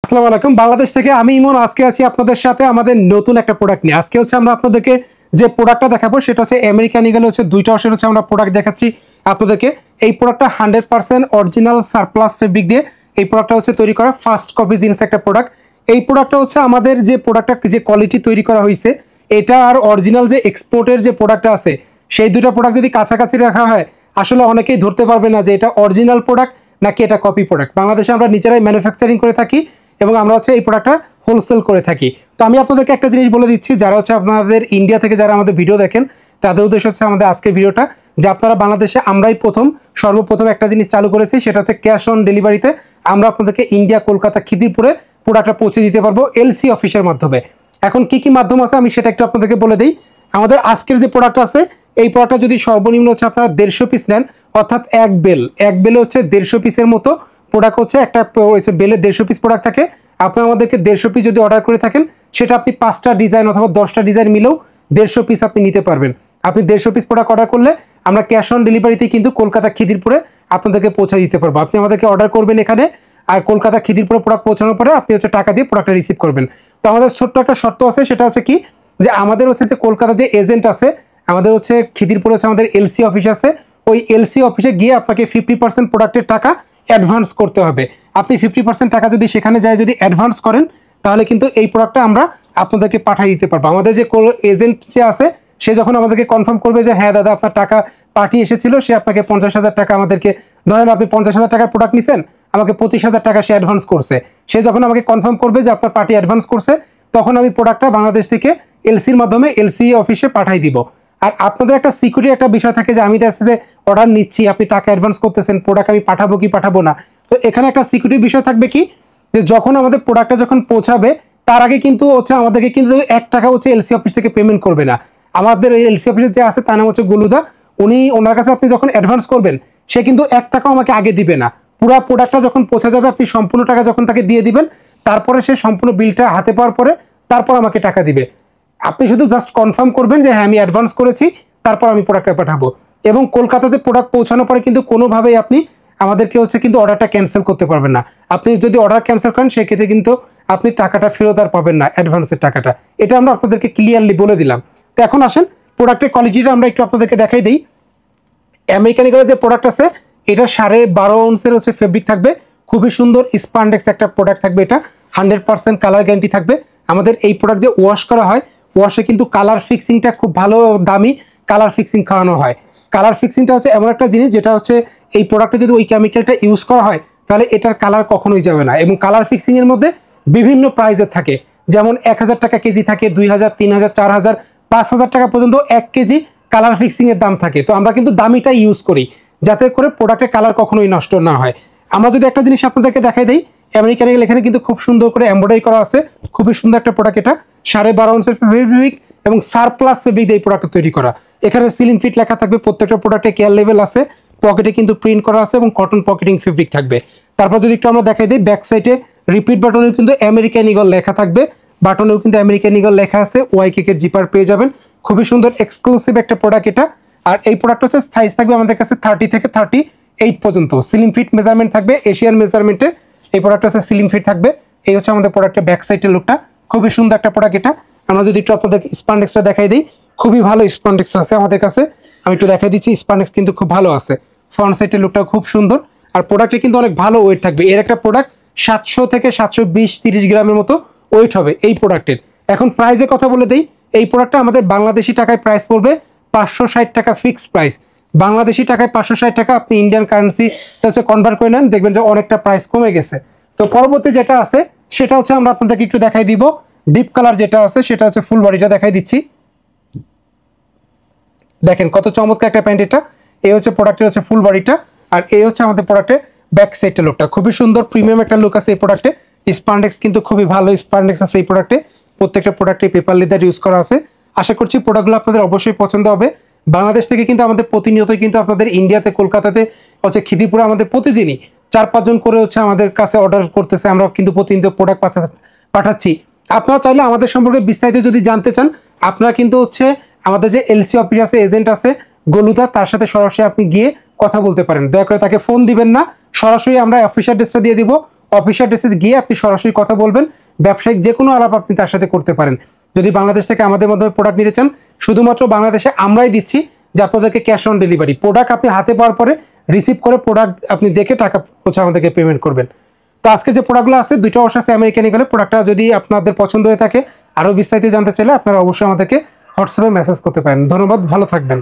আসসালামু আলাইকুম। বাংলাদেশ থেকে আমি ইমন আজকে আছি আপনাদের সাথে আমাদের নতুন একটা প্রোডাক্ট নিয়ে। আজকে হচ্ছে আমরা আপনাদেরকে যে প্রোডাক্টটা দেখাবো সেটা হচ্ছে আমেরিকান ঈগল হচ্ছে দুইটা অংশের হচ্ছে আমরা প্রোডাক্ট দেখাচ্ছি আপনাদেরকে। এই প্রোডাক্টটা 100% অরিজিনাল সারপ্লাস ফেব্রিক দিয়ে এই প্রোডাক্টটা হচ্ছে তৈরি করা ফার্স্ট কপি জিন্স একটা প্রোডাক্ট। এই প্রোডাক্টটা হচ্ছে আমাদের যে প্রোডাক্টটা যে কোয়ালিটি তৈরি করা হয়েছে এটা আর অরিজিনাল যে এক্সপোর্টের যে প্রোডাক্টটা আছে সেই দুটো প্রোডাক্ট যদি কাছাকাছি রাখা হয় আসলে অনেকেই ধরতে পারবে না যে এটা অরিজিনাল প্রোডাক্ট নাকি এটা কপি প্রোডাক্ট। বাংলাদেশে আমরা নিজেরাই ম্যানুফ্যাকচারিং করে থাকি এবং আমরা হচ্ছে এই প্রোডাক্টটা হোলসেল করে থাকি। তো আমি আপনাদেরকে একটা জিনিস বলে দিচ্ছি, যারা হচ্ছে আপনাদের ইন্ডিয়া থেকে যারা আমাদের ভিডিও দেখেন তাদের উদ্দেশ্য হচ্ছে আমাদের আজকের ভিডিওটা যে আপনারা বাংলাদেশে আমরাই সর্বপ্রথম একটা জিনিস চালু করেছি, সেটা হচ্ছে ক্যাশ অন ডেলিভারিতে আমরা আপনাদেরকে ইন্ডিয়া কলকাতা খিদিরপুরে প্রোডাক্টটা পৌঁছে দিতে পারবো এলসি অফিসের মাধ্যমে। এখন কি কি মাধ্যম আছে আমি সেটা একটু আপনাদেরকে বলে দিই। আমাদের আজকের যে প্রোডাক্ট আছে এই প্রোডাক্টটা যদি সর্বনিম্ন হচ্ছে আপনারা 150 পিস নেন, অর্থাৎ এক বেলে হচ্ছে 150 পিসের মতো প্রোডাক্ট হচ্ছে একটা বেলে 150 পিস প্রোডাক্ট থাকে। আপনি আমাদেরকে 150 পিস যদি অর্ডার করে থাকেন সেটা আপনি 5টা ডিজাইন অথবা 10টা ডিজাইন মিলেও 150 পিস আপনি নিতে পারবেন। আপনি 150 পিস প্রোডাক্ট অর্ডার করলে আমরা ক্যাশ অন ডেলিভারিতে কিন্তু কলকাতা খিদিরপুরে আপনাদেরকে পৌঁছে দিতে পারবো। আপনি আমাদেরকে অর্ডার করবেন এখানে, আর কলকাতা খিদিরপুরে প্রোডাক্ট পৌঁছানোর পরে আপনি হচ্ছে টাকা দিয়ে প্রোডাক্টটা রিসিভ করবেন। তো আমাদের ছোট্ট একটা শর্ত আছে, সেটা হচ্ছে কি যে আমাদের হচ্ছে যে কলকাতা যে এজেন্ট আছে আমাদের হচ্ছে খিদিরপুরে হচ্ছে আমাদের এলসি অফিস আছে, ওই এলসি অফিসে গিয়ে আপনাকে 50% প্রোডাক্টের টাকা অ্যাডভান্স করতে হবে। আপনি 50% টাকা যদি সেখানে যায় যদি অ্যাডভান্স করেন তাহলে কিন্তু এই প্রোডাক্টটা আমরা আপনাদেরকে পাঠিয়ে দিতে পারবো। আমাদের যে এজেন্ট যে আছে সে যখন আমাদেরকে কনফার্ম করবে যে হ্যাঁ দাদা আপনার টাকা পার্টি এসেছিল, সে আপনাকে 50,000 টাকা আমাদেরকে, ধরেন আপনি 50,000 টাকার প্রোডাক্ট নিছেন, আমাকে 25,000 টাকা সে অ্যাডভান্স করছে, সে যখন আমাকে কনফার্ম করবে যে আপনার পার্টি অ্যাডভান্স করছে তখন আমি প্রোডাক্টটা বাংলাদেশ থেকে এলসির মাধ্যমে এলসি অফিসে পাঠাই দিব। আর আপনাদের একটা সিকিউরিটি একটা বিষয় থাকে যে আমি যে অর্ডার নিচ্ছি, আপনি টাকা অ্যাডভান্স করতেছেন, প্রোডাক্ট আমি পাঠাবো কি পাঠাবো না। তো এখানে একটা সিকিউরিটি বিষয় থাকবে কি যে যখন আমাদের প্রোডাক্টটা যখন পৌঁছাবে তার আগে কিন্তু হচ্ছে আমাদেরকে কিন্তু 1 টাকা হচ্ছে এলসি অফিস থেকে পেমেন্ট করবে না। আমাদের এলসি অফিসে যে আছে তার নাম হচ্ছে গুলুদা, ওনার কাছে আপনি যখন অ্যাডভান্স করবেন সে কিন্তু 1 টাকাও আমাকে আগে দিবে না। পুরো প্রোডাক্টটা যখন পৌঁছে যাবে আপনি সম্পূর্ণ টাকা যখন তাকে দিয়ে দিবেন তারপরে সে সম্পূর্ণ বিলটা হাতে পাওয়ার পরে তারপর আমাকে টাকা দিবে। আপনি শুধু জাস্ট কনফার্ম করবেন যে হ্যাঁ আমি অ্যাডভান্স করেছি, তারপর আমি প্রোডাক্টটা পাঠাবো। এবং কলকাতাতে প্রোডাক্ট পৌঁছানোর পরে কিন্তু কোনোভাবেই আপনি আমাদেরকে হচ্ছে কিন্তু অর্ডারটা ক্যান্সেল করতে পারবেন না। আপনি যদি অর্ডার ক্যান্সেল করেন সেক্ষেত্রে কিন্তু আপনি টাকাটা ফেরত আর পাবেন না, অ্যাডভান্সের টাকাটা। এটা আমরা আপনাদেরকে ক্লিয়ারলি বলে দিলাম। তো এখন আসেন প্রোডাক্টের কোয়ালিটিটা আমরা একটু আপনাদেরকে দেখাই দিই। আমেরিকান ঈগলের যে প্রোডাক্ট আছে এটা 12.5 আউন্সের হচ্ছে ফেব্রিক থাকবে, খুবই সুন্দর স্পান্ডেক্স একটা প্রোডাক্ট থাকবে। এটা 100% কালার গ্যারান্টি থাকবে। আমাদের এই প্রোডাক্ট যে ওয়াশ করা হয় ওয়াশে কিন্তু কালার ফিক্সিংটা খুব ভালো দামি কালার ফিক্সিং খাওয়ানো হয়। কালার ফিক্সিংটা হচ্ছে এমন একটা জিনিস যেটা হচ্ছে এই প্রোডাক্টে যদি ওই কেমিক্যালটা ইউজ করা হয় তাহলে এটার কালার কখনোই যাবে না। এবং কালার ফিক্সিং এর মধ্যে বিভিন্ন প্রাইজের থাকে, যেমন 1000 টাকা কেজি থাকে, 2000, 3000, 4000, 5000 টাকা পর্যন্ত 1 কেজি কালার ফিক্সিং এর দাম থাকে। তো আমরা কিন্তু দামিটা ইউজ করি যাতে করে প্রোডাক্টের কালার কখনোই নষ্ট না হয়। আমরা যদি একটা জিনিস আপনাদেরকে দেখাই দিই, আমেরিকান ঈগল এখানে কিন্তু খুব সুন্দর করে এমব্রয়ডারি করা আছে, খুবই সুন্দর একটা প্রোডাক্ট। এটা 12.5 আউন্সের ফেব্রিক এবং সারপ্লাস ফেব্রিক দিয়ে এই প্রোডাক্টটা তৈরি করা। এখানে সিলিং ফিট লেখা থাকবে, প্রত্যেকটা প্রোডাক্টে কেয়ার লেভেল আছে, পকেটে কিন্তু প্রিন্ট করা আছে এবং কটন পকেটিং ফেব্রিক থাকবে। তারপর যদি একটু আমরা দেখাই দিই, ব্যাক সাইডে রিপিট বাটনেও কিন্তু আমেরিকান ঈগল লেখা থাকবে, বাটনেও কিন্তু আমেরিকান ঈগল লেখা আছে, ওয়াই কেকের জিপার পেয়ে যাবেন। খুবই সুন্দর এক্সক্লুসিভ একটা প্রোডাক্ট এটা। আর এই প্রোডাক্ট হচ্ছে সাইজ থাকবে আমাদের কাছে 30 থেকে 38 পর্যন্ত। সিলিং ফিট মেজারমেন্ট থাকবে এশিয়ান মেজারমেন্টে, এই প্রোডাক্ট হচ্ছে সিলিং ফিট থাকবে। এই হচ্ছে আমাদের প্রোডাক্টের ব্যাক সাইডের লুকটা, খুবই সুন্দর একটা প্রোডাক্ট এটা। আমরা যদি একটু আপনাদের স্পান্ডেক্সটা দেখাই দিই, খুবই ভালো স্পান্ডেক্স আছে আমাদের কাছে, আমি একটু দেখাই দিচ্ছি। স্পান্ডেক্স কিন্তু খুব ভালো আছে, ফ্রন্ট সাইডের লুকটা খুব সুন্দর। আর প্রোডাক্টে কিন্তু অনেক ভালো ওয়েট থাকবে। এর একটা প্রোডাক্ট 700 থেকে 720-30 গ্রামের মতো ওয়েট হবে এই প্রোডাক্টের। এখন প্রাইসের কথা বলে দিই, এই প্রোডাক্টটা আমাদের বাংলাদেশি টাকায় প্রাইস পড়বে 560 টাকা ফিক্সড প্রাইস। বাংলাদেশি টাকায় 560 টাকা, আপনি ইন্ডিয়ান কারেন্সি হচ্ছে কনভার্ট করে নেন, দেখবেন যে অনেকটা প্রাইস কমে গেছে। তো পরবর্তী যেটা আছে সেটা হচ্ছে আমরা আপনাদেরকে একটু দেখাই দিব। ডিপ কালার যেটা আছে সেটা হচ্ছে ফুল বডিটা দেখাই দিচ্ছি। দেখেন কত চমৎকার একটা প্যান্ট এটা। এই হচ্ছে প্রোডাক্টের হচ্ছে ফুল বডিটা, আর এই হচ্ছে আমাদের প্রোডাক্টের ব্যাক সাইডের লুকটা। খুবই সুন্দর প্রিমিয়াম একটা লুক আছে এই প্রোডাক্টে। স্পান্ডেক্স কিন্তু খুবই ভালো স্পান্ডেক্স আছে এই প্রোডাক্টে, প্রত্যেকটা প্রোডাক্টে পেপার লেদার ইউজ করা আছে। আশা করছি প্রোডাক্টগুলো আপনাদের অবশ্যই পছন্দ হবে। বাংলাদেশ থেকে কিন্তু আমাদের প্রতিনিয়তই কিন্তু আপনাদের ইন্ডিয়াতে কলকাতাতে হচ্ছে খিদিরপুরে আমাদের প্রতিদিনই 4-5 জন করে হচ্ছে আমাদের কাছে অর্ডার করতেছে, আমরা কিন্তু প্রতিনিয়ত প্রোডাক্ট পাঠাচ্ছি। আপনারা চাইলে আমাদের সম্পর্কে বিস্তারিত যদি জানতে চান আপনারা কিন্তু হচ্ছে আমাদের যে এলসি অফিস আছে এজেন্ট আছে গলুদা, তার সাথে সরাসরি আপনি গিয়ে কথা বলতে পারেন। দয়া করে তাকে ফোন দিবেন না, সরাসরি আমরা অফিস অ্যাড্রেসটা দিয়ে দিব, অফিসিয়াল অ্যাড্রেসে গিয়ে আপনি সরাসরি কথা বলবেন, ব্যবসায়িক যে কোনো আলাপ আপনি তার সাথে করতে পারেন। যদি বাংলাদেশ থেকে আমাদের মাধ্যমে প্রোডাক্ট নিতে চান, শুধুমাত্র বাংলাদেশে আমরাই দিচ্ছি যে আপনাদেরকে ক্যাশ অন ডেলিভারি, প্রোডাক্ট আপনি হাতে পাওয়ার পরে রিসিভ করে প্রোডাক্ট আপনি দেখে টাকা হচ্ছে আমাদেরকে পেমেন্ট করবেন। তো আজকে যে প্রোডাক্টগুলো আছে, দুইটা অবশ্যই আছে আমেরিকান ইগলের। প্রোডাক্টটা যদি আপনাদের পছন্দ হয়ে থাকে, আরও বিস্তারিত জানতে চাইলে আপনারা অবশ্যই আমাদেরকে হোয়াটসঅ্যাপে মেসেজ করতে পারেন। ধন্যবাদ, ভালো থাকবেন।